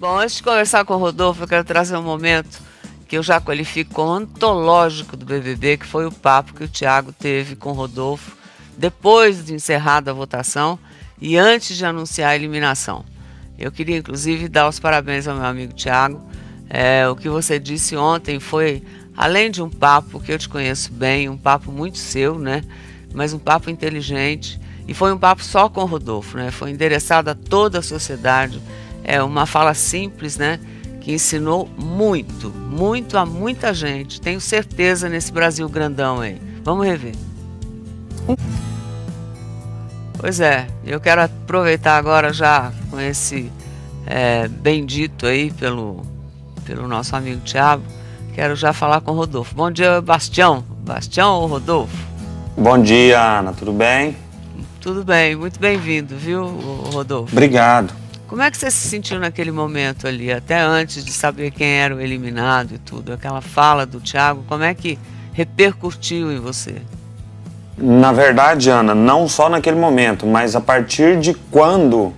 Bom, antes de conversar com o Rodolfo, eu quero trazer um momento que eu já qualifico como antológico do BBB, que foi o papo que o Thiago teve com o Rodolfo depois de encerrada a votação e antes de anunciar a eliminação. Eu queria, inclusive, dar os parabéns ao meu amigo Thiago. O que você disse ontem foi, além de um papo que eu te conheço bem, um papo muito seu, né? Mas um papo inteligente. E foi um papo só com o Rodolfo, né? Foi endereçado a toda a sociedade. É uma fala simples, né? Que ensinou muito, muito a muita gente. Tenho certeza nesse Brasil grandão aí. Vamos rever. Pois é, eu quero aproveitar agora já com esse bendito aí pelo nosso amigo Thiago. Quero já falar com o Rodolfo. Bom dia, Bastião. Bastião ou Rodolfo? Bom dia, Ana. Tudo bem? Tudo bem, muito bem-vindo, viu, Rodolfo? Obrigado. Como é que você se sentiu naquele momento ali, até antes de saber quem era o eliminado e tudo? Aquela fala do Thiago, como é que repercutiu em você? Na verdade, Ana, não só naquele momento, mas a partir de quando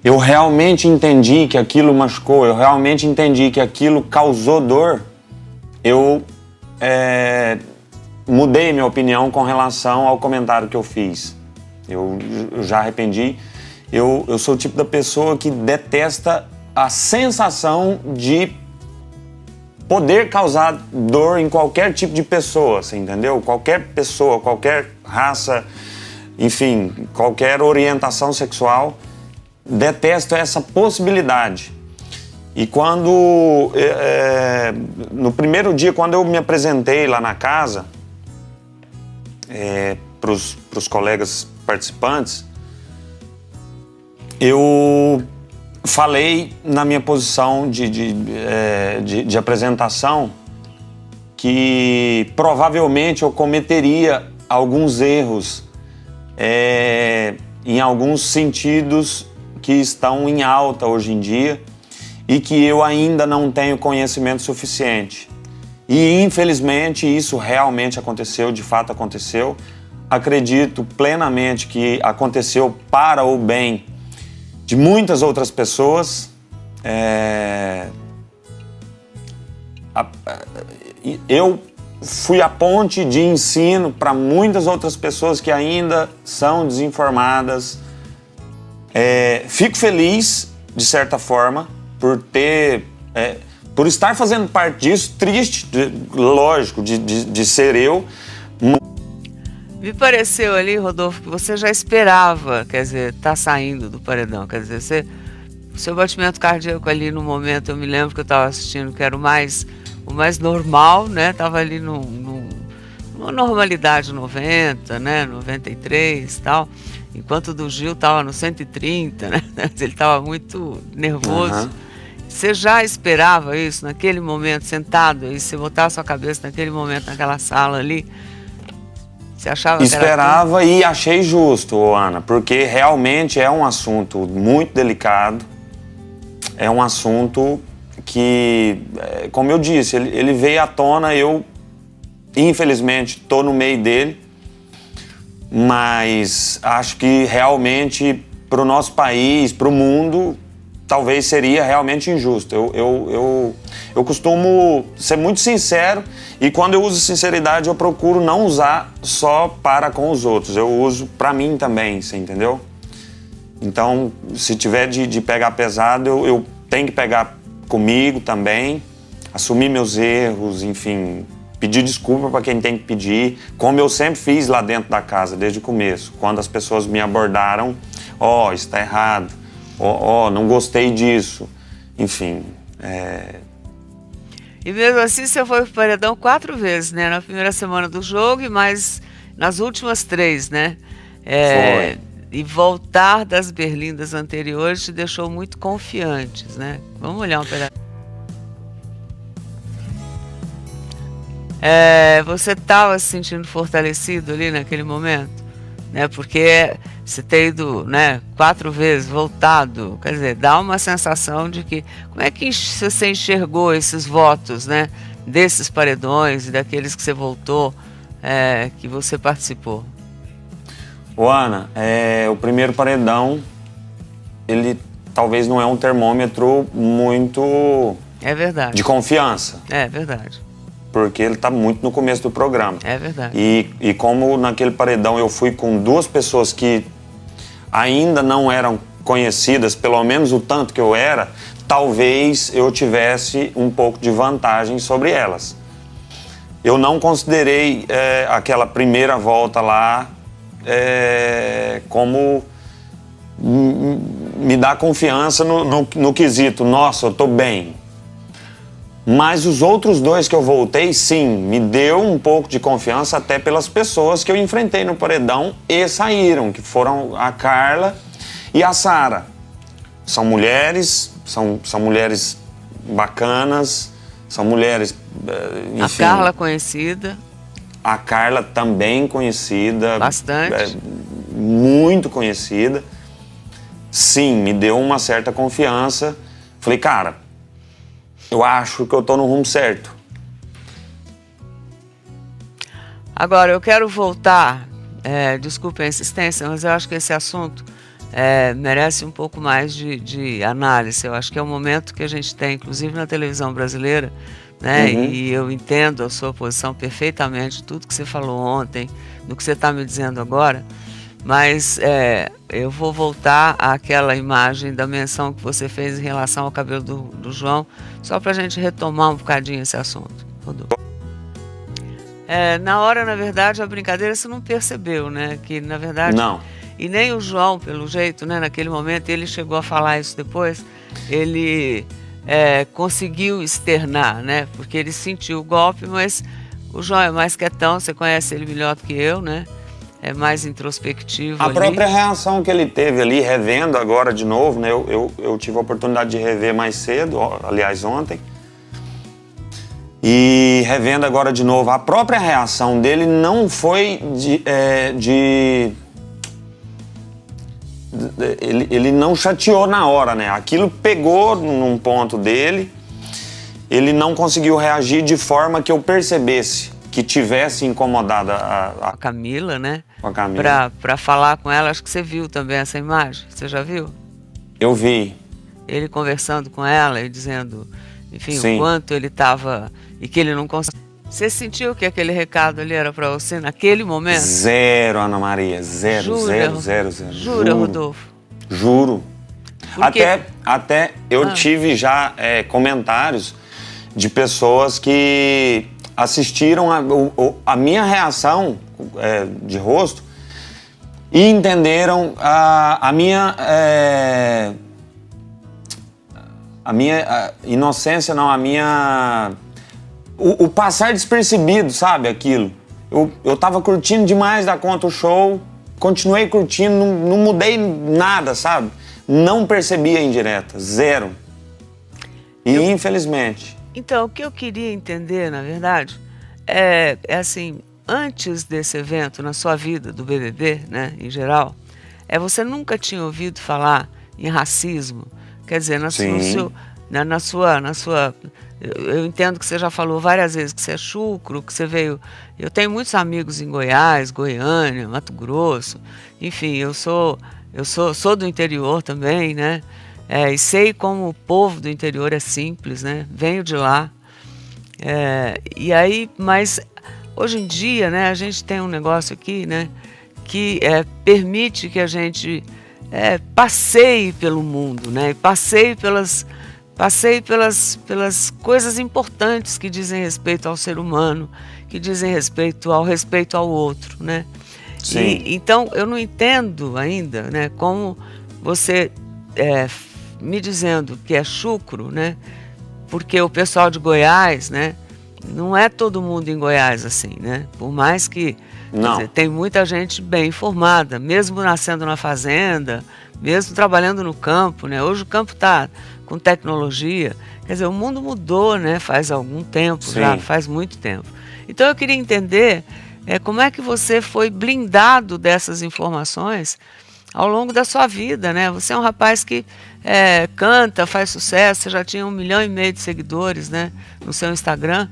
eu realmente entendi que aquilo machucou, eu realmente entendi que aquilo causou dor, eu mudei minha opinião com relação ao comentário que eu fiz. Eu já arrependi. Eu sou o tipo da pessoa que detesta a sensação de poder causar dor em qualquer tipo de pessoa, você entendeu? Qualquer pessoa, qualquer raça, enfim, qualquer orientação sexual, detesto essa possibilidade. E quando, no primeiro dia, quando eu me apresentei lá na casa, para os colegas participantes, eu falei na minha posição de apresentação que provavelmente eu cometeria alguns erros em alguns sentidos que estão em alta hoje em dia e que eu ainda não tenho conhecimento suficiente. E infelizmente isso realmente aconteceu, de fato aconteceu. Acredito plenamente que aconteceu para o bem de muitas outras pessoas. Eu fui a ponte de ensino para muitas outras pessoas que ainda são desinformadas. Fico feliz, de certa forma, por estar fazendo parte disso, triste, lógico, de ser eu. Me pareceu ali, Rodolfo, que você já esperava, quer dizer, tá saindo do paredão, quer dizer, o seu batimento cardíaco ali no momento, eu me lembro que eu estava assistindo, que era o mais normal, né? Tava ali numa normalidade 90, né? 93 e tal, enquanto o do Gil tava no 130, né? Ele tava muito nervoso. Uhum. Você já esperava isso naquele momento, sentado, e você botar a sua cabeça naquele momento, naquela sala ali? Você achava que era Esperava e achei justo, Ana, porque realmente é um assunto muito delicado, é um assunto que, como eu disse, ele veio à tona, eu infelizmente estou no meio dele, mas acho que realmente para o nosso país, para o mundo, talvez seria realmente injusto. Eu costumo ser muito sincero e quando eu uso sinceridade eu procuro não usar só para com os outros, eu uso para mim também, você entendeu? Então, se tiver de pegar pesado, eu tenho que pegar comigo também, assumir meus erros, enfim, pedir desculpa para quem tem que pedir, como eu sempre fiz lá dentro da casa, desde o começo, quando as pessoas me abordaram, isso está errado, não gostei disso, enfim. E mesmo assim você foi pro paredão 4 vezes, né? Na primeira semana do jogo e mais nas últimas 3, né? Foi. E voltar das berlindas anteriores te deixou muito confiantes, né? Vamos olhar um pedaço. Você estava se sentindo fortalecido ali naquele momento? Né? Porque você ter ido, né, 4 vezes, voltado, quer dizer, dá uma sensação de que... Como é que você enxergou esses votos, né, desses paredões e daqueles que você voltou, que você participou? Ana, o primeiro paredão, ele talvez não é um termômetro muito É verdade. de confiança, É verdade. porque ele está muito no começo do programa. É verdade. E como naquele paredão eu fui com duas pessoas que ainda não eram conhecidas, pelo menos o tanto que eu era, talvez eu tivesse um pouco de vantagem sobre elas. Eu não considerei aquela primeira volta lá como me dar confiança no quesito, nossa, eu tô bem. Mas os outros dois que eu voltei, sim, me deu um pouco de confiança até pelas pessoas que eu enfrentei no paredão e saíram, que foram a Carla e a Sara. São mulheres bacanas, são mulheres, enfim. A Carla conhecida. A Carla também conhecida. Bastante. Muito conhecida. Sim, me deu uma certa confiança. Falei, cara, eu acho que eu tô no rumo certo. Agora, eu quero voltar, desculpe a insistência, mas eu acho que esse assunto merece um pouco mais de análise. Eu acho que é um momento que a gente tem, inclusive na televisão brasileira, né? Uhum. E eu entendo a sua posição perfeitamente, tudo que você falou ontem, do que você está me dizendo agora, mas eu vou voltar àquela imagem da menção que você fez em relação ao cabelo do João, só para a gente retomar um bocadinho esse assunto, Rodolfo. Na hora, na verdade, a brincadeira você não percebeu, né? Que, na verdade... Não. E nem o João, pelo jeito, né? Naquele momento, ele chegou a falar isso depois, ele conseguiu externar, né? Porque ele sentiu o golpe, mas o João é mais quietão, você conhece ele melhor do que eu, né? É mais introspectivo A ali. própria reação que ele teve ali, revendo agora de novo, né? Eu tive a oportunidade de rever mais cedo, aliás, ontem. E revendo agora de novo, a própria reação dele não foi ele não chateou na hora, né? Aquilo pegou num ponto dele, ele não conseguiu reagir de forma que eu percebesse que tivesse incomodado A Camila, né? a Camila. Pra falar com ela, acho que você viu também essa imagem, você já viu? Eu vi. Ele conversando com ela e dizendo, enfim, Sim. o quanto ele estava e que ele não conseguia. Você sentiu que aquele recado ali era para você naquele momento? Zero, Ana Maria. Zero, Jura, zero. Jura, Rodolfo? Juro. Porque... Até eu tive já comentários de pessoas que assistiram a minha reação de rosto e entenderam a minha inocência, não, o passar despercebido, sabe, aquilo. Eu tava curtindo demais da conta o show, continuei curtindo, não mudei nada, sabe? Não percebi a indireta, zero. E infelizmente... Então, o que eu queria entender, na verdade, é assim, antes desse evento, na sua vida, do BBB, né, em geral, você nunca tinha ouvido falar em racismo? Quer dizer, na sua... Eu entendo que você já falou várias vezes que você é chucro, que você veio... Eu tenho muitos amigos em Goiás, Goiânia, Mato Grosso, enfim, eu sou do interior também, né? E sei como o povo do interior é simples, né? Venho de lá. E aí, mas hoje em dia, né, a gente tem um negócio aqui, né, que permite que a gente passeie pelo mundo, né? Passeie pelas coisas importantes que dizem respeito ao ser humano, que dizem respeito ao outro, né? Sim. Então, eu não entendo ainda, né, como você me dizendo que é chucro, né? Porque o pessoal de Goiás, né, não é todo mundo em Goiás assim, né? Por mais que tem muita gente bem informada, mesmo nascendo na fazenda, mesmo trabalhando no campo, né? Hoje o campo está com tecnologia, quer dizer, o mundo mudou, né? Faz algum tempo, já faz muito tempo. Então eu queria entender como é que você foi blindado dessas informações ao longo da sua vida, né? Você é um rapaz que canta, faz sucesso, você já tinha 1,5 milhão de seguidores, né, no seu Instagram,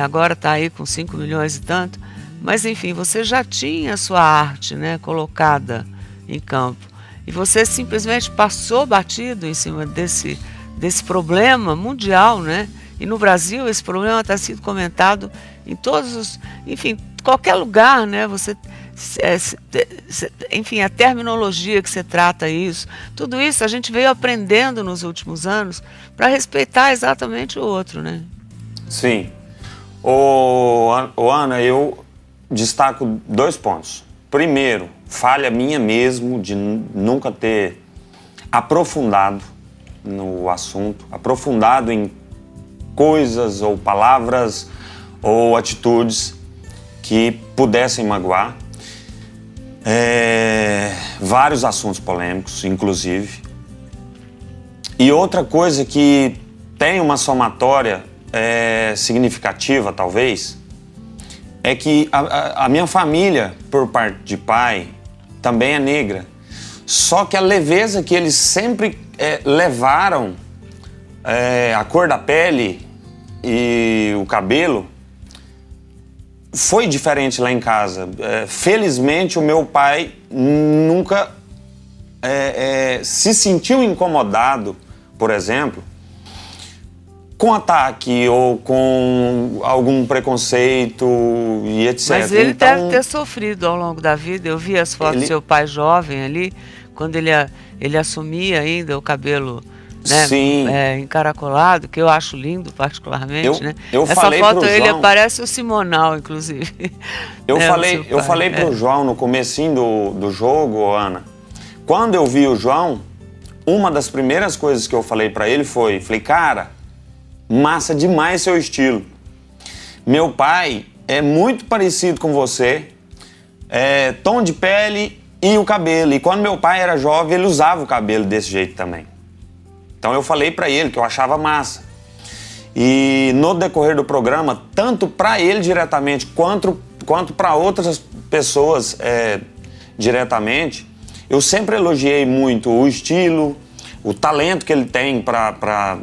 agora está aí com 5 milhões e tanto, mas enfim, você já tinha a sua arte, né, colocada em campo. e você simplesmente passou batido em cima desse problema mundial, né? E no Brasil esse problema está sendo comentado em todos os, enfim, qualquer lugar, né? Enfim, a terminologia que você trata isso, tudo isso a gente veio aprendendo nos últimos anos para respeitar exatamente o outro, né? Sim. Ana, eu destaco 2 pontos. Primeiro, falha minha mesmo de nunca ter aprofundado no assunto, aprofundado em coisas ou palavras ou atitudes que pudessem magoar. Vários assuntos polêmicos, inclusive. E outra coisa que tem uma somatória significativa, talvez, é que a minha família, por parte de pai, também é negra. Só que a leveza que eles sempre levaram, a cor da pele e o cabelo, foi diferente lá em casa. Felizmente, o meu pai nunca se sentiu incomodado, por exemplo, com ataque ou com algum preconceito e etc. Mas ele deve ter sofrido ao longo da vida. Eu vi as fotos do seu pai jovem ali, quando ele assumia ainda o cabelo, né, sim, encaracolado, que eu acho lindo particularmente, né? Essa foto ele parece o Simonal, inclusive. Eu falei pro João no comecinho do jogo, Ana, quando eu vi o João, uma das primeiras coisas que eu falei para ele falei, cara, massa demais seu estilo. Meu pai é muito parecido com você, tom de pele e o cabelo. E quando meu pai era jovem, ele usava o cabelo desse jeito também. Então eu falei para ele que eu achava massa. E no decorrer do programa, tanto para ele diretamente quanto para outras pessoas diretamente, eu sempre elogiei muito o estilo, o talento que ele tem para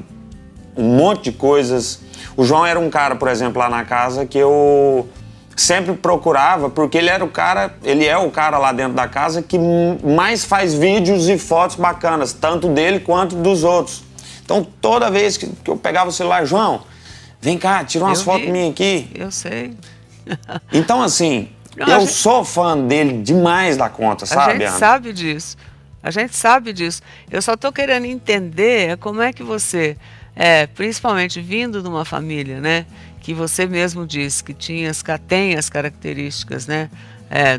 um monte de coisas. O João era um cara, por exemplo, lá na casa que eu sempre procurava, porque ele é o cara lá dentro da casa que mais faz vídeos e fotos bacanas, tanto dele quanto dos outros. Então, toda vez que eu pegava o celular, João, vem cá, tira umas fotos minhas aqui. Eu sei. Então, assim, eu sou fã dele demais da conta, sabe, Ana? A gente sabe disso. A gente sabe disso. Eu só estou querendo entender como é que você, principalmente vindo de uma família, né, que você mesmo disse que tem as características, né,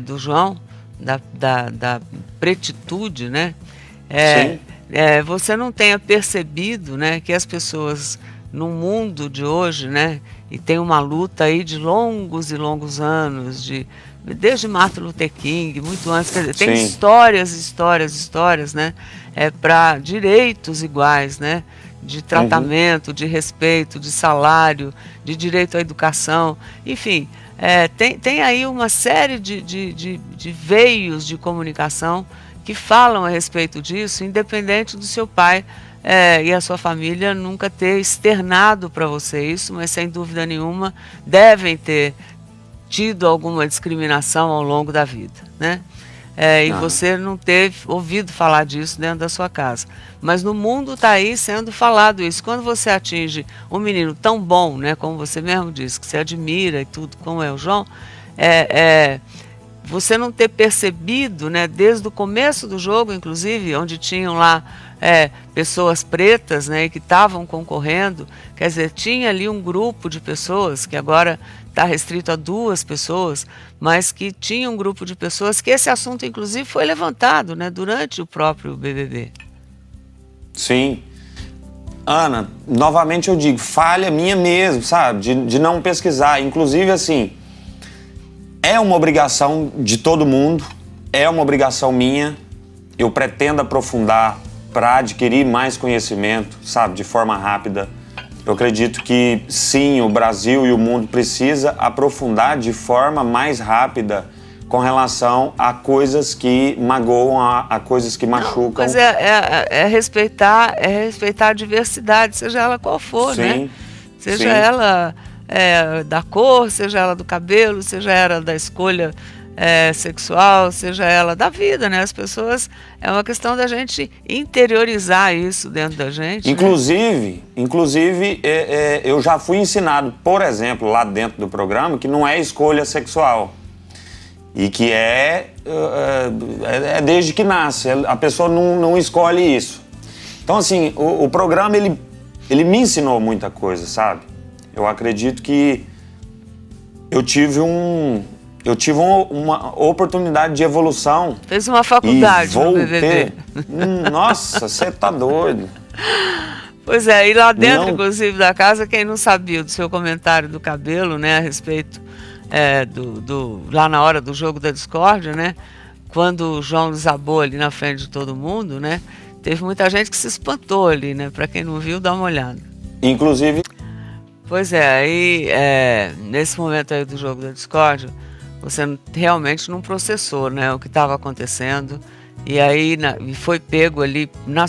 do João, da pretitude, né? Sim. Você não tenha percebido, né, que as pessoas no mundo de hoje, né, e tem uma luta aí de longos e longos anos, desde Martin Luther King, muito antes, quer dizer, tem histórias, né, para direitos iguais, né, de tratamento, de respeito, de salário, de direito à educação, enfim, tem aí uma série de veios de comunicação que falam a respeito disso, independente do seu pai e a sua família nunca ter externado para você isso, mas sem dúvida nenhuma devem ter tido alguma discriminação ao longo da vida, né? E você não teve ouvido falar disso dentro da sua casa. Mas no mundo está aí sendo falado isso. Quando você atinge um menino tão bom, né, como você mesmo disse, que você admira e tudo, como é o João, você não ter percebido, né, desde o começo do jogo, inclusive, onde tinham lá pessoas pretas, né, que estavam concorrendo, quer dizer, tinha ali um grupo de pessoas, que agora está restrito a 2 pessoas, mas que tinha um grupo de pessoas que esse assunto, inclusive, foi levantado, né, durante o próprio BBB. Sim. Ana, novamente eu digo, falha minha mesmo, sabe, de não pesquisar. Inclusive, assim, é uma obrigação de todo mundo, é uma obrigação minha. Eu pretendo aprofundar para adquirir mais conhecimento, sabe, de forma rápida. Eu acredito que sim, o Brasil e o mundo precisa aprofundar de forma mais rápida com relação a coisas que magoam, a coisas que machucam. Mas respeitar a diversidade, seja ela qual for, sim, né? Seja sim. ela da cor, seja ela do cabelo, seja ela da escolha sexual, seja ela da vida, né? As pessoas, é uma questão da gente interiorizar isso dentro da gente. Inclusive, eu já fui ensinado, por exemplo, lá dentro do programa, que não é escolha sexual. E que é desde que nasce, a pessoa não escolhe isso. Então, assim, o programa, ele me ensinou muita coisa, sabe? Eu acredito que eu tive uma oportunidade de evolução. Fez uma faculdade no BBB. Nossa, você tá doido. Pois é, e lá dentro, inclusive, da casa, quem não sabia do seu comentário do cabelo, né, a respeito lá na hora do jogo da discórdia, né, quando o João desabou ali na frente de todo mundo, né, teve muita gente que se espantou ali, né, para quem não viu, dá uma olhada. Inclusive... Pois é, aí, nesse momento aí do jogo da discórdia, você realmente não processou, né, o que estava acontecendo, e aí foi pego ali na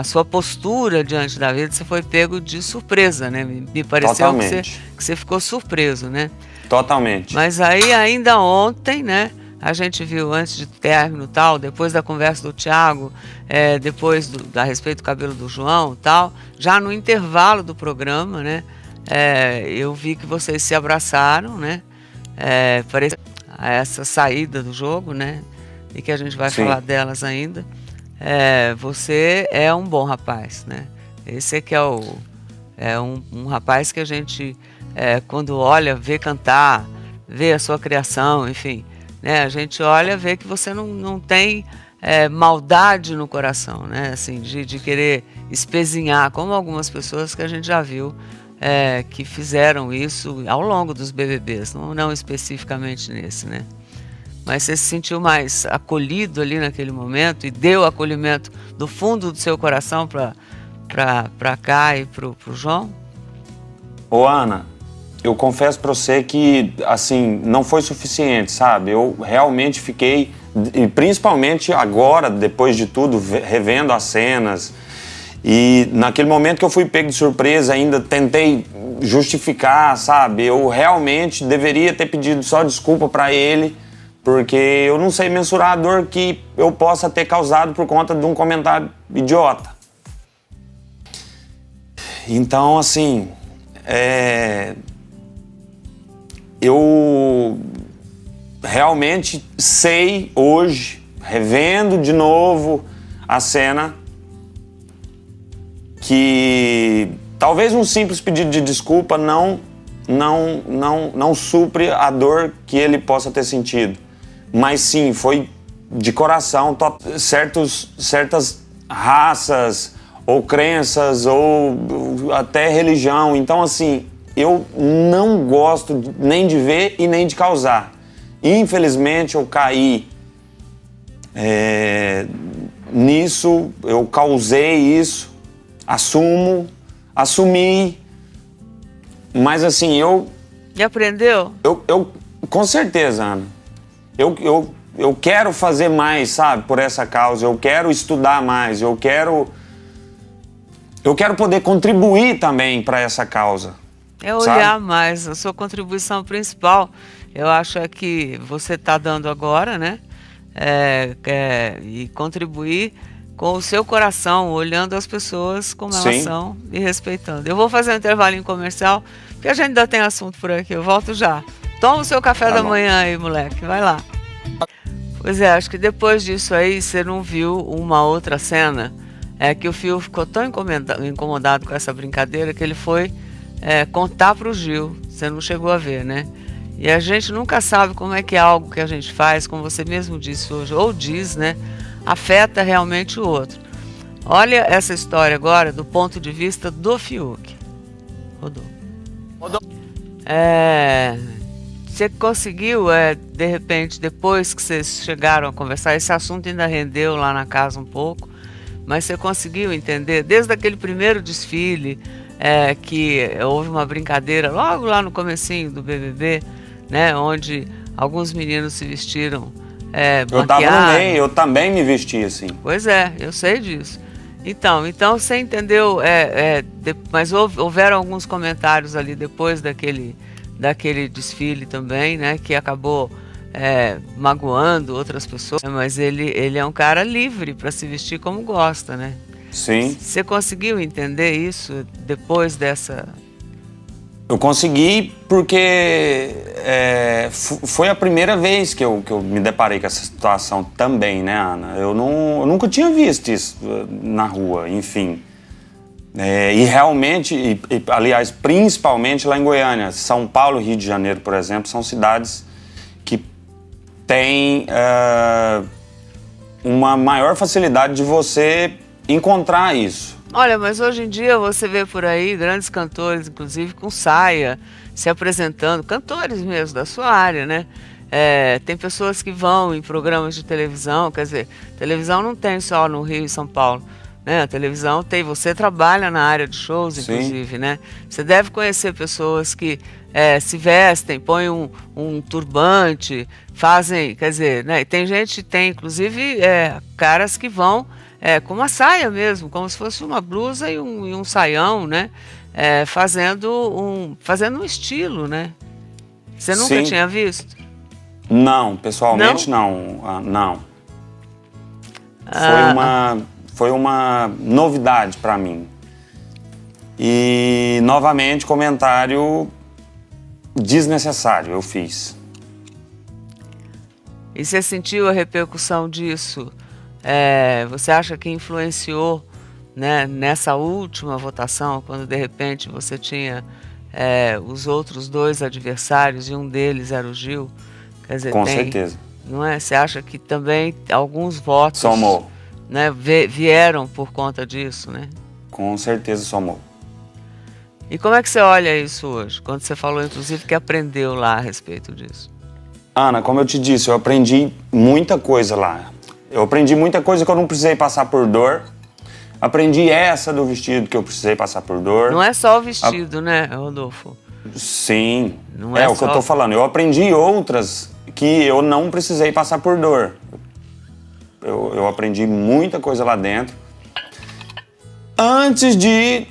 sua postura diante da vida, você foi pego de surpresa, né? Me pareceu que você ficou surpreso, né? Totalmente. Mas aí ainda ontem, né? A gente viu antes de término tal, depois da conversa do Thiago, depois a respeito do cabelo do João tal, já no intervalo do programa, né? Eu vi que vocês se abraçaram, né? Parece essa saída do jogo, né? E que a gente vai falar delas ainda. Você é um bom rapaz, né? Esse é que é um rapaz que a gente, quando olha, vê cantar, vê a sua criação, enfim, né? A gente olha, vê que você não tem maldade no coração, né? Assim, de querer espezinhar, como algumas pessoas que a gente já viu que fizeram isso ao longo dos BBBs, não especificamente nesse, né? Mas você se sentiu mais acolhido ali naquele momento e deu acolhimento do fundo do seu coração para cá e pro João? Ô Ana, eu confesso para você que, assim, não foi suficiente, sabe? Eu realmente fiquei, e principalmente agora, depois de tudo, revendo as cenas, e naquele momento que eu fui pego de surpresa, ainda tentei justificar, sabe? Eu realmente deveria ter pedido só desculpa para ele, porque eu não sei mensurar a dor que eu possa ter causado por conta de um comentário idiota. Então, assim, eu realmente sei hoje, revendo de novo a cena, que talvez um simples pedido de desculpa não supre a dor que ele possa ter sentido. Mas sim, foi de coração, certas raças ou crenças ou até religião. Então, assim, eu não gosto nem de ver e nem de causar. Infelizmente, eu caí nisso, eu causei isso, assumi, mas assim, E aprendeu? Eu com certeza, Ana. Eu quero fazer mais, sabe, por essa causa, eu quero estudar mais, eu quero poder contribuir também para essa causa. Olhar sabe? mais, a sua contribuição principal, eu acho que você está dando agora, né? E contribuir com o seu coração, olhando as pessoas como elas são e respeitando. Eu vou fazer um intervalinho comercial, porque a gente ainda tem assunto por aqui, eu volto já. Toma o seu café da manhã aí, moleque, vai lá. Pois acho que depois disso aí, você não viu uma outra cena, que o Fio ficou tão incomodado com essa brincadeira que ele foi contar pro Gil, você não chegou a ver, né? E a gente nunca sabe como é que é algo que a gente faz, como você mesmo disse hoje, ou diz, né? Afeta realmente o outro. Olha essa história agora do ponto de vista do Fiuk. Rodou. Você conseguiu, de repente, depois que vocês chegaram a conversar, esse assunto ainda rendeu lá na casa um pouco, mas você conseguiu entender, desde aquele primeiro desfile, que houve uma brincadeira logo lá no comecinho do BBB, né, onde alguns meninos se vestiram eu estava no meio, eu também me vesti assim. Pois eu sei disso. Então você entendeu, mas houveram alguns comentários ali depois daquele desfile também, né? Que acabou magoando outras pessoas, mas ele é um cara livre para se vestir como gosta, né? Sim. Você conseguiu entender isso depois dessa... Eu consegui porque foi a primeira vez que eu me deparei com essa situação também, né, Ana? Eu nunca tinha visto isso na rua, enfim. E realmente, aliás, principalmente lá em Goiânia, São Paulo e Rio de Janeiro, por exemplo, são cidades que têm uma maior facilidade de você encontrar isso. Olha, mas hoje em dia você vê por aí grandes cantores, inclusive com saia, se apresentando, cantores mesmo da sua área, né? Tem pessoas que vão em programas de televisão, quer dizer, televisão não tem só no Rio e São Paulo, né? A televisão tem, você trabalha na área de shows, inclusive, Sim. né? Você deve conhecer pessoas que se vestem, põem um turbante, fazem, quer dizer, né? Tem gente, tem inclusive caras que vão com uma saia mesmo, como se fosse uma blusa e um saião, né? Fazendo um estilo, né? Você nunca Sim. tinha visto? Não, pessoalmente não. Foi uma novidade para mim. E, novamente, comentário desnecessário eu fiz. E você sentiu a repercussão disso? Você acha que influenciou, né, nessa última votação, quando de repente você tinha os outros dois adversários e um deles era o Gil? Quer dizer, Com certeza. Não é? Você acha que também alguns votos, Somou. né, vieram por conta disso, né? Com certeza somou. E como é que você olha isso hoje? Quando você falou, inclusive, que aprendeu lá a respeito disso. Ana, como eu te disse, eu aprendi muita coisa lá. Eu aprendi muita coisa que eu não precisei passar por dor. Aprendi essa do vestido que eu precisei passar por dor. Não é só o vestido, né, Rodolfo? Sim, Não o que eu tô falando. Eu aprendi outras que eu não precisei passar por dor. Eu aprendi muita coisa lá dentro. Antes de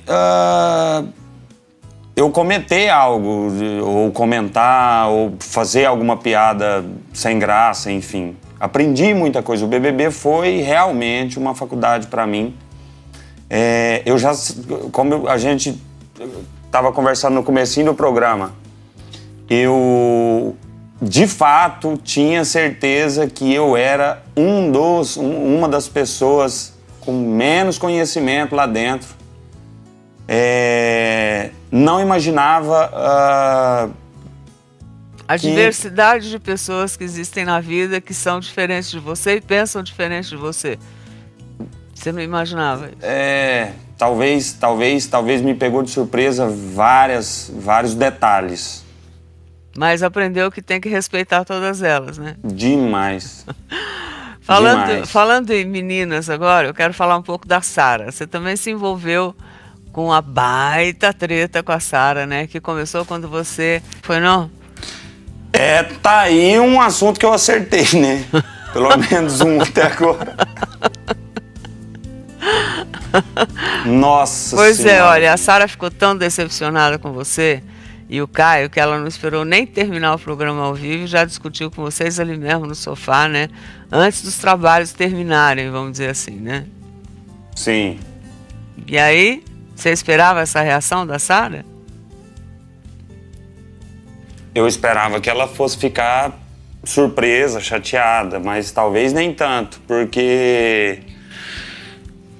eu cometer algo, ou comentar, ou fazer alguma piada sem graça, enfim. Aprendi muita coisa. O BBB foi realmente uma faculdade para mim. A gente estava conversando no comecinho do programa, eu de fato tinha certeza que eu era uma das pessoas com menos conhecimento lá dentro. Não imaginava a diversidade de pessoas que existem na vida que são diferentes de você e pensam diferente de você. Você não imaginava isso? Talvez me pegou de surpresa vários detalhes. Mas aprendeu que tem que respeitar todas elas, né? Demais. Falando em meninas agora, eu quero falar um pouco da Sara. Você também se envolveu com a baita treta com a Sara, né? Que começou quando você... Foi não? Tá aí um assunto que eu acertei, né? Pelo menos um até agora. Nossa Senhora. Olha, a Sara ficou tão decepcionada com você e o Caio que ela não esperou nem terminar o programa ao vivo e já discutiu com vocês ali mesmo no sofá, né? Antes dos trabalhos terminarem, vamos dizer assim, né? Sim. E aí, você esperava essa reação da Sara? Eu esperava que ela fosse ficar surpresa, chateada, mas talvez nem tanto, porque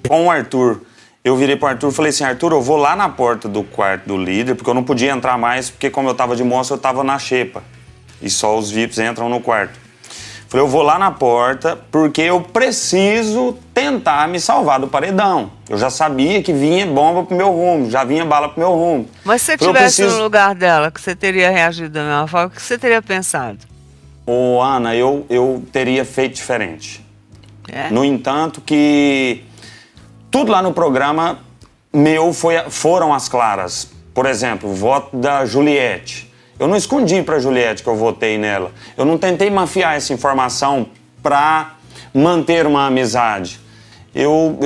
com o Arthur, eu virei pro Arthur e falei assim, Arthur, eu vou lá na porta do quarto do líder, porque eu não podia entrar mais, porque como eu tava de moça, eu tava na xepa, e só os VIPs entram no quarto. Falei, eu vou lá na porta, porque eu preciso tentar me salvar do paredão. Eu já sabia que vinha bomba pro meu rumo, já vinha bala pro meu rumo. Mas se você estivesse no lugar dela, que você teria reagido da mesma forma, o que você teria pensado? Ana, eu teria feito diferente. No entanto, que tudo lá no programa meu foram as claras. Por exemplo, o voto da Juliette. Eu não escondi pra Juliette que eu votei nela. Eu não tentei mafiar essa informação pra manter uma amizade. Eu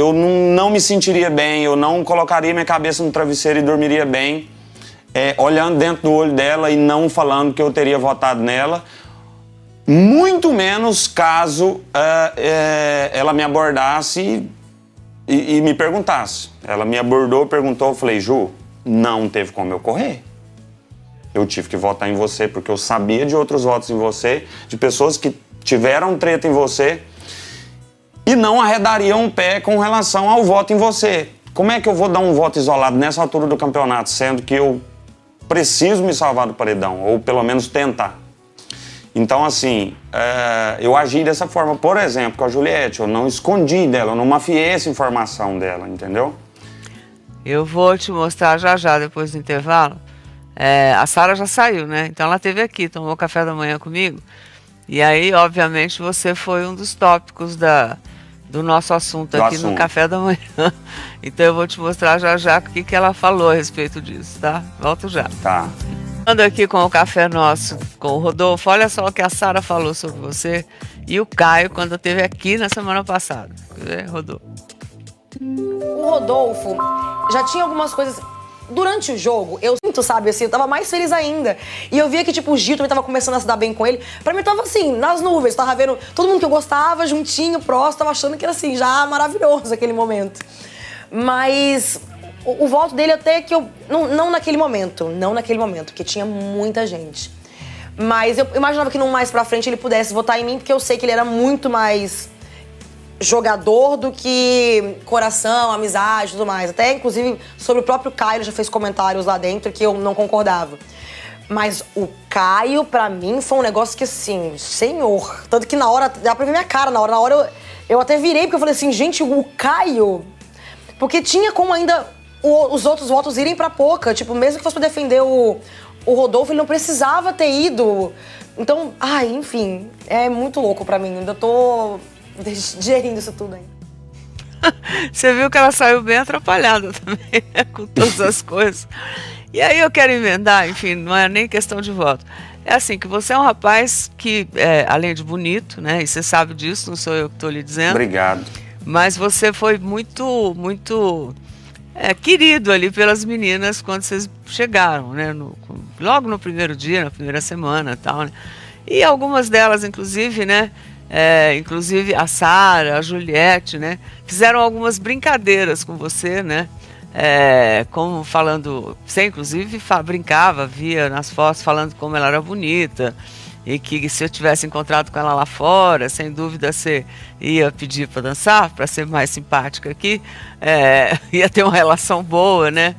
não me sentiria bem, eu não colocaria minha cabeça no travesseiro e dormiria bem olhando dentro do olho dela e não falando que eu teria votado nela. Muito menos caso ela me abordasse e me perguntasse. Ela me abordou, perguntou, eu falei, Ju, não teve como eu correr. Eu tive que votar em você porque eu sabia de outros votos em você, de pessoas que tiveram treta em você e não arredariam um pé com relação ao voto em você. Como é que eu vou dar um voto isolado nessa altura do campeonato, sendo que eu preciso me salvar do paredão, ou pelo menos tentar? Então, assim, eu agi dessa forma. Por exemplo, com a Juliette, eu não escondi dela, eu não mafiei essa informação dela, entendeu? Eu vou te mostrar já, depois do intervalo. A Sara já saiu, né? Então ela esteve aqui, tomou café da manhã comigo. E aí, obviamente, você foi um dos tópicos do nosso assunto aqui no café da manhã. Então eu vou te mostrar já o que ela falou a respeito disso, tá? Volto já. Tá. Ando aqui com o café nosso, com o Rodolfo. Olha só o que a Sara falou sobre você e o Caio quando esteve aqui na semana passada. Quer ver, Rodolfo? O Rodolfo já tinha algumas coisas. Durante o jogo, eu sinto, sabe, assim, eu tava mais feliz ainda. E eu via que, tipo, o Gil também tava começando a se dar bem com ele. Pra mim, tava assim, nas nuvens. Tava vendo todo mundo que eu gostava, juntinho, próximo. Tava achando que era, assim, já maravilhoso aquele momento. Mas o voto dele até que eu... Não naquele momento, porque tinha muita gente. Mas eu imaginava que mais pra frente ele pudesse votar em mim, porque eu sei que ele era muito mais jogador do que coração, amizade e tudo mais. Até, inclusive, sobre o próprio Caio, ele já fez comentários lá dentro que eu não concordava. Mas o Caio, pra mim, foi um negócio que, assim, senhor. Tanto que na hora, dá pra ver minha cara, na hora eu até virei, porque eu falei assim, gente, o Caio... Porque tinha como ainda os outros votos irem pra Poca. Tipo, mesmo que fosse pra defender o Rodolfo, ele não precisava ter ido. Então, enfim, é muito louco pra mim. Ainda tô digerindo isso tudo aí. Você viu que ela saiu bem atrapalhada também, né, com todas as coisas. E aí eu quero emendar, enfim, não é nem questão de voto. É assim, que você é um rapaz que, além de bonito, né, e você sabe disso, não sou eu que estou lhe dizendo. Obrigado. Mas você foi muito, muito querido ali pelas meninas quando vocês chegaram, né, logo no primeiro dia, na primeira semana e tal, né. E algumas delas, inclusive, né, inclusive a Sara, a Juliette, né, fizeram algumas brincadeiras com você, né, como falando, você inclusive brincava, via nas fotos falando como ela era bonita e que se eu tivesse encontrado com ela lá fora, sem dúvida você ia pedir para dançar, para ser mais simpática aqui, ia ter uma relação boa, né?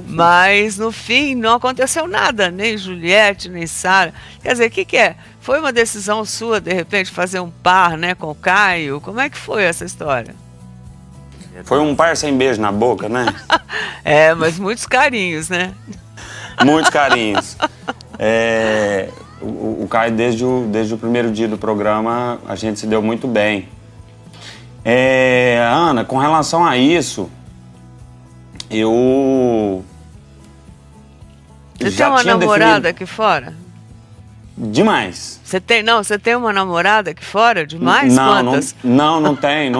Mas no fim não aconteceu nada, nem Juliette, nem Sara. Quer dizer, o que é? Foi uma decisão sua, de repente, fazer um par, né, com o Caio? Como é que foi essa história? Foi um par sem beijo na boca, né? Mas muitos carinhos, né? Muitos carinhos. O Caio, desde o primeiro dia do programa, a gente se deu muito bem. Ana, com relação a isso, eu... Você tem uma namorada aqui fora? Demais. Você tem uma namorada aqui fora? Demais? Quantas? Não tem.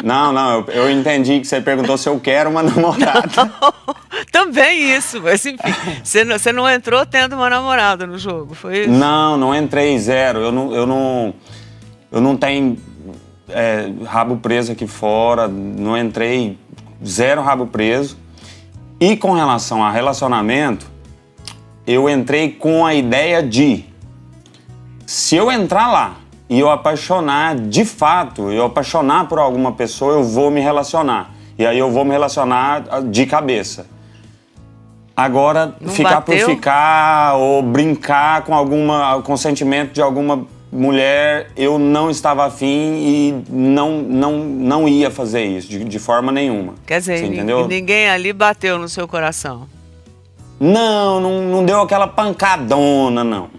Não, eu entendi que você perguntou se eu quero uma namorada. Não, também isso, mas enfim, você não entrou tendo uma namorada no jogo, foi isso? Não entrei zero. Eu não tenho rabo preso aqui fora, não entrei zero rabo preso. E com relação a relacionamento, eu entrei com a ideia de... Se eu entrar lá e eu apaixonar de fato, eu apaixonar por alguma pessoa, eu vou me relacionar. E aí eu vou me relacionar de cabeça. Agora, não ficar bateu? por ficar ou brincar com com o sentimento de alguma mulher, eu não estava afim e não ia fazer isso de forma nenhuma. Quer dizer, ninguém ali bateu no seu coração? Não deu aquela pancadona, não.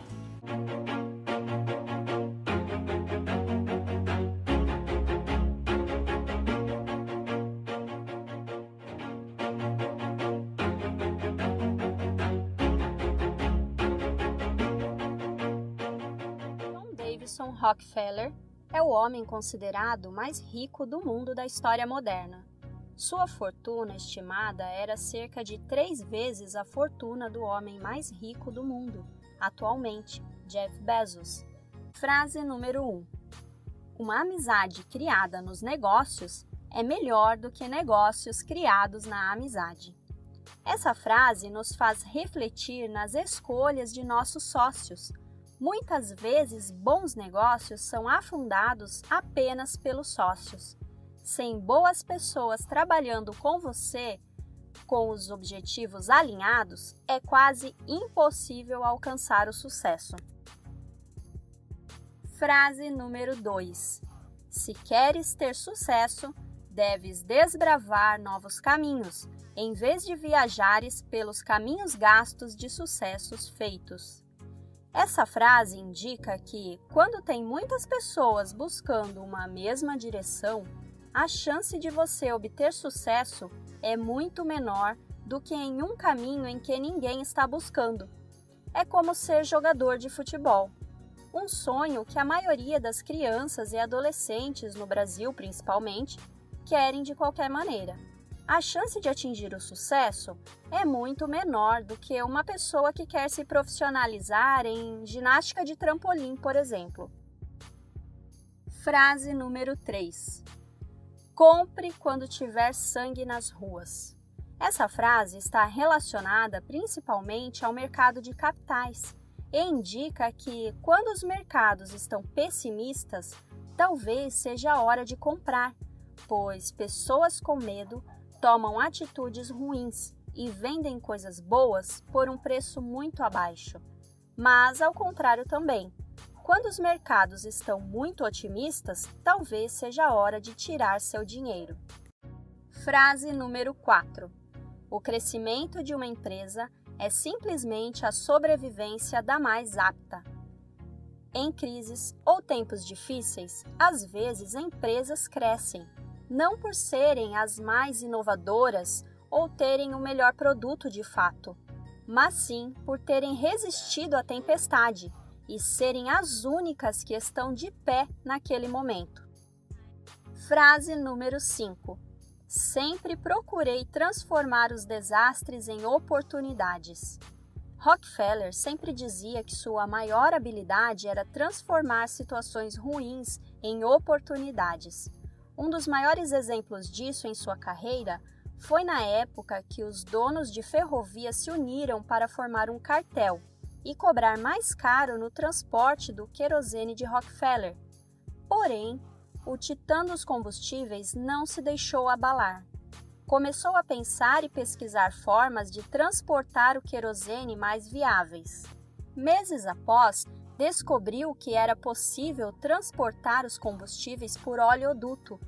Davidson Rockefeller é o homem considerado mais rico do mundo da história moderna. Sua fortuna estimada era cerca de 3 vezes a fortuna do homem mais rico do mundo, atualmente, Jeff Bezos. Frase número 1. Uma amizade criada nos negócios é melhor do que negócios criados na amizade. Essa frase nos faz refletir nas escolhas de nossos sócios. Muitas vezes, bons negócios são afundados apenas pelos sócios. Sem boas pessoas trabalhando com você, com os objetivos alinhados, é quase impossível alcançar o sucesso. Frase número 2. Se queres ter sucesso, deves desbravar novos caminhos, em vez de viajares pelos caminhos gastos de sucessos feitos. Essa frase indica que, quando tem muitas pessoas buscando uma mesma direção, a chance de você obter sucesso é muito menor do que em um caminho em que ninguém está buscando. É como ser jogador de futebol. Um sonho que a maioria das crianças e adolescentes, no Brasil principalmente, querem de qualquer maneira. A chance de atingir o sucesso é muito menor do que uma pessoa que quer se profissionalizar em ginástica de trampolim, por exemplo. Frase número 3. Compre quando tiver sangue nas ruas. Essa frase está relacionada principalmente ao mercado de capitais e indica que, quando os mercados estão pessimistas, talvez seja a hora de comprar, pois pessoas com medo tomam atitudes ruins e vendem coisas boas por um preço muito abaixo. Mas, ao contrário também, quando os mercados estão muito otimistas, talvez seja a hora de tirar seu dinheiro. Frase número 4. O crescimento de uma empresa é simplesmente a sobrevivência da mais apta. Em crises ou tempos difíceis, às vezes empresas crescem, não por serem as mais inovadoras ou terem o melhor produto de fato, mas sim por terem resistido à tempestade e serem as únicas que estão de pé naquele momento. Frase número 5. Sempre procurei transformar os desastres em oportunidades. Rockefeller sempre dizia que sua maior habilidade era transformar situações ruins em oportunidades. Um dos maiores exemplos disso em sua carreira foi na época que os donos de ferrovias se uniram para formar um cartel e cobrar mais caro no transporte do querosene de Rockefeller. Porém, o titã dos combustíveis não se deixou abalar. Começou a pensar e pesquisar formas de transportar o querosene mais viáveis. Meses após, descobriu que era possível transportar os combustíveis por oleoduto,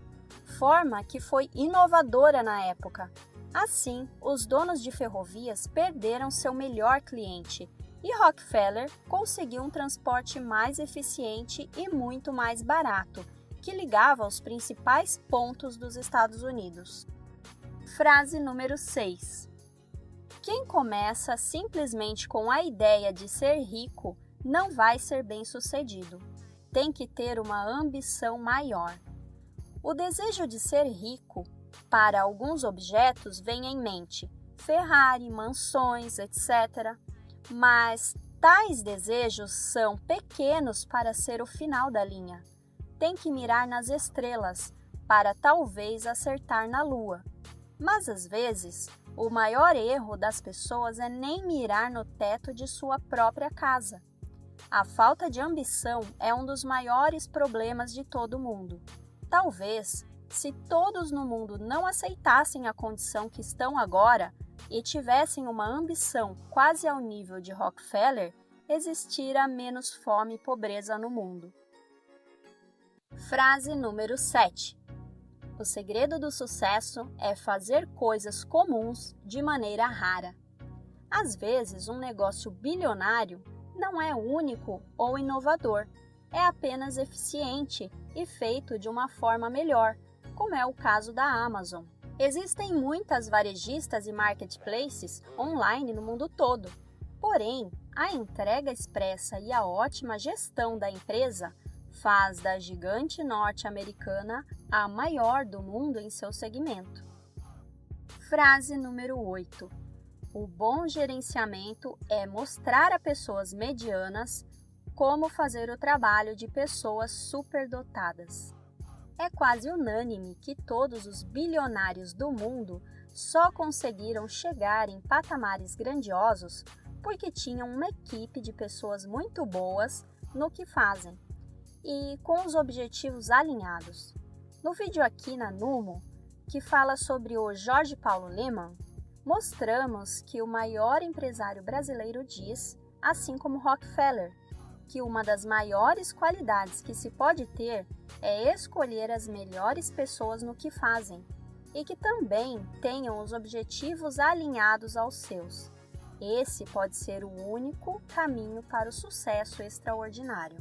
forma que foi inovadora na época. Assim, os donos de ferrovias perderam seu melhor cliente e Rockefeller conseguiu um transporte mais eficiente e muito mais barato, que ligava aos principais pontos dos Estados Unidos. Frase número 6. Quem começa simplesmente com a ideia de ser rico não vai ser bem-sucedido. Tem que ter uma ambição maior. O desejo de ser rico, para alguns objetos, vem em mente Ferrari, mansões, etc. Mas tais desejos são pequenos para ser o final da linha. Tem que mirar nas estrelas para talvez acertar na lua. Mas às vezes, o maior erro das pessoas é nem mirar no teto de sua própria casa. A falta de ambição é um dos maiores problemas de todo mundo. Talvez, se todos no mundo não aceitassem a condição que estão agora e tivessem uma ambição quase ao nível de Rockefeller, existira menos fome e pobreza no mundo. Frase número 7. O segredo do sucesso é fazer coisas comuns de maneira rara. Às vezes, um negócio bilionário não é único ou inovador, é apenas eficiente e feito de uma forma melhor, como é o caso da Amazon. Existem muitas varejistas e marketplaces online no mundo todo, porém, a entrega expressa e a ótima gestão da empresa faz da gigante norte-americana a maior do mundo em seu segmento. Frase número 8. O bom gerenciamento é mostrar a pessoas medianas como fazer o trabalho de pessoas superdotadas. É quase unânime que todos os bilionários do mundo só conseguiram chegar em patamares grandiosos porque tinham uma equipe de pessoas muito boas no que fazem e com os objetivos alinhados. No vídeo aqui na Numo, que fala sobre o Jorge Paulo Lemann, mostramos que o maior empresário brasileiro diz, assim como Rockefeller, que uma das maiores qualidades que se pode ter é escolher as melhores pessoas no que fazem e que também tenham os objetivos alinhados aos seus. Esse pode ser o único caminho para o sucesso extraordinário.